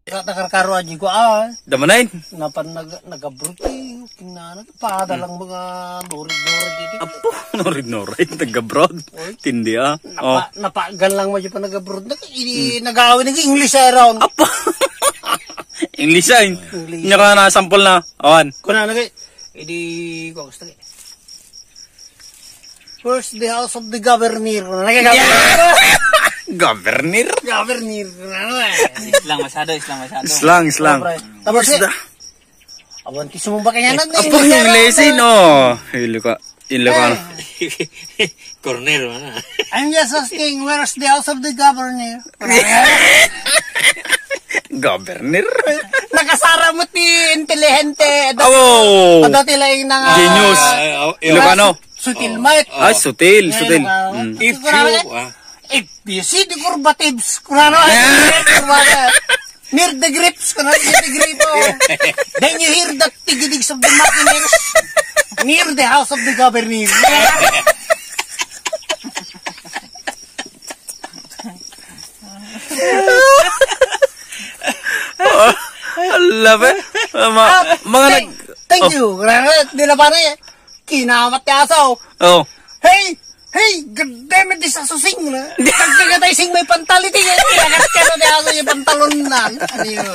Nakarkaro aja ko Damanain. napan nagabruti kinana padalang mga norid dito. Apo, norid-norid, nag-abroad. Tindi Napagal lang mo pa nagabrod na nag-aawin ng English around. Apo. English ay. English. Nya ka na sample na. Awan. Kuna nagay idi ko gusto kay. First the house of the governor. Governor. Governor. Islang masyado. Islang. Tapos awan ti sumumba kanya na. Apo, Inglesin, oh. Ilo ka na. Corner mana. I'm just asking, where's the house of the governor? Governor. Nakasara mo ti intelihente. Oh. Dati lang nang Genius. Ilocano. Sutil mate. Sutil. If you see the curvatives, kunano, near the grips, kunano, the gripo. Then you hear the tigidigs of the machineers near the house of the governor. Allah ba? Mga Thank you. Di na pa na eh. Kinamat niya asaw. Oh. Hey, goddammit, di sa susing na. Kagkagatay sing may pantaliti. Kinagat ka na niya asaw yung pantalon na. Ano yun?